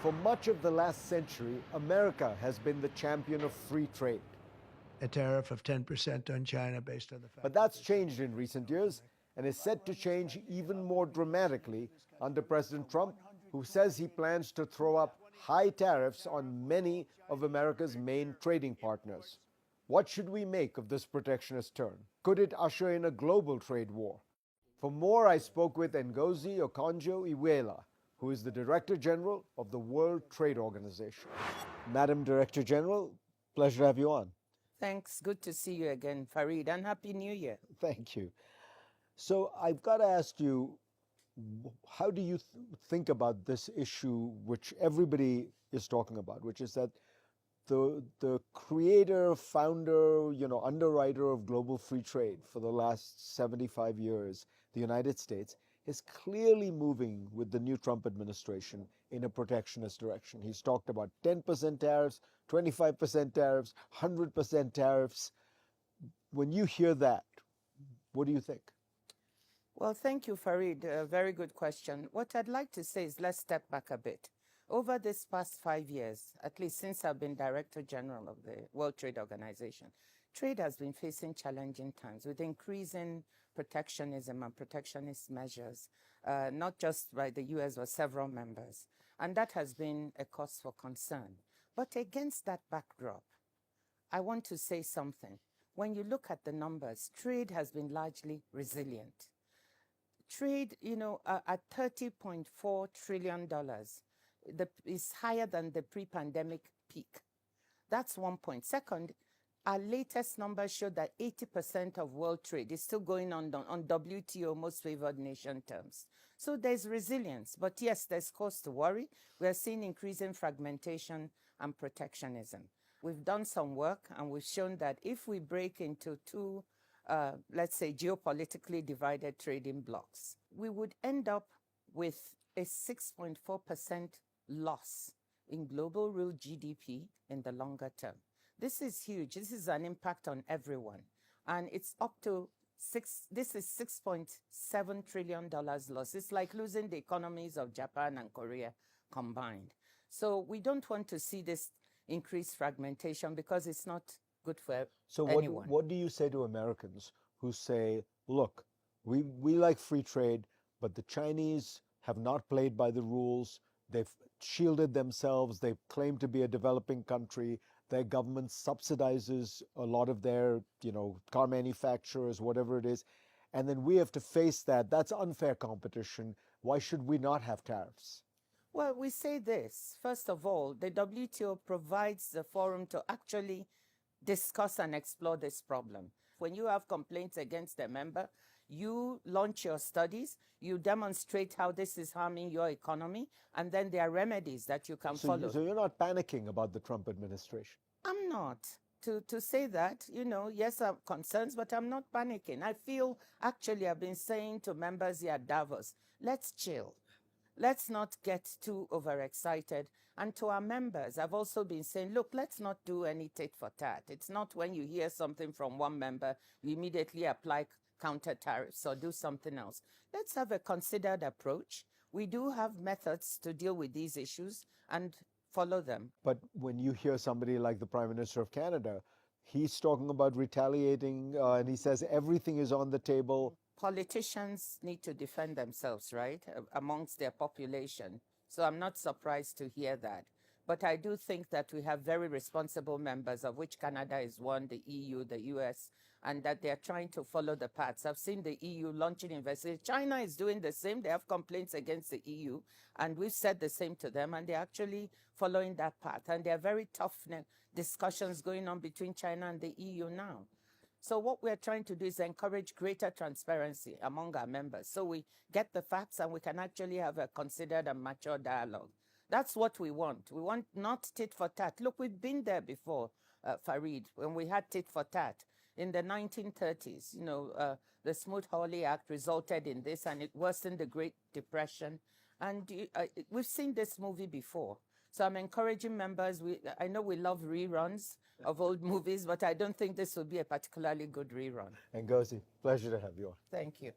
For much of the last century, America has been the champion of free trade. A tariff of 10% on China based on the fact. But that's changed in recent years and is set to change even more dramatically under President Trump, who says he plans to throw up high tariffs on many of America's main trading partners. What should we make of this protectionist turn? Could it usher in a global trade war? For more, I spoke with Ngozi Okonjo Iweala, who is the Director General of the World Trade Organization. Madam Director General, pleasure to have you on. Thanks. Good to see you again, Farid, and Happy New Year. Thank you. So I've got to ask you, how do you think about this issue, which everybody is talking about, which is that the creator, founder, underwriter of global free trade for the last 75 years, the United States, is clearly moving with the new Trump administration in a protectionist direction. He's talked about 10% tariffs, 25% tariffs, 100% tariffs. When you hear that, what do you think? Well, thank you, Farid. A very good question. What I'd like to say is let's step back a bit. Over this past 5 years, at least since I've been Director General of the World Trade Organization, trade has been facing challenging times with increasing protectionism and protectionist measures, not just by the U.S., but several members. And that has been a cause for concern. But against that backdrop, I want to say something. When you look at the numbers, trade has been largely resilient. Trade, at $30.4 trillion, is higher than the pre-pandemic peak. That's one point. Second, our latest numbers show that 80% of world trade is still going on WTO, most favored nation terms. So there's resilience. But yes, there's cause to worry. We are seeing increasing fragmentation and protectionism. We've done some work, and we've shown that if we break into two, let's say, geopolitically divided trading blocks, we would end up with a 6.4% loss in global real GDP in the longer term. This is huge. This is an impact on everyone. And it's up to this is $6.7 trillion loss. It's like losing the economies of Japan and Korea combined. So we don't want to see this increased fragmentation because it's not good for anyone. So what do you say to Americans who say, look, we like free trade, but the Chinese have not played by the rules. They've shielded themselves. They claim to be a developing country. Their government subsidizes a lot of their, car manufacturers, whatever it is. And then we have to face that. That's unfair competition. Why should we not have tariffs? Well, we say this. First of all, the WTO provides the forum to actually discuss and explore this problem. When you have complaints against a member, you launch your studies, you demonstrate how this is harming your economy, and then there are remedies that you can follow. So you're not panicking about the Trump administration? I'm not. To say that, yes, I'm concerned, but I'm not panicking. I feel, actually, I've been saying to members here at Davos, let's chill. Let's not get too overexcited. And to our members, I've also been saying, look, let's not do any tit for tat. It's not when you hear something from one member, you immediately apply counter tariffs or do something else. Let's have a considered approach. We do have methods to deal with these issues and follow them. But when you hear somebody like the Prime Minister of Canada, he's talking about retaliating and he says everything is on the table. Politicians need to defend themselves, right, amongst their population. So I'm not surprised to hear that. But I do think that we have very responsible members, of which Canada is one, the EU, the US, and that they're trying to follow the paths. I've seen the EU launching investigations. China is doing the same. They have complaints against the EU, and we've said the same to them, and they're actually following that path. And there are very tough discussions going on between China and the EU now. So what we're trying to do is encourage greater transparency among our members so we get the facts and we can actually have a considered and mature dialogue. That's what we want. We want not tit for tat. Look, we've been there before, Farid, when we had tit for tat. In the 1930s, the Smoot-Hawley Act resulted in this, and it worsened the Great Depression. And we've seen this movie before. So I'm encouraging members. I know we love reruns of old movies, but I don't think this will be a particularly good rerun. Ngozi, pleasure to have you on. Thank you.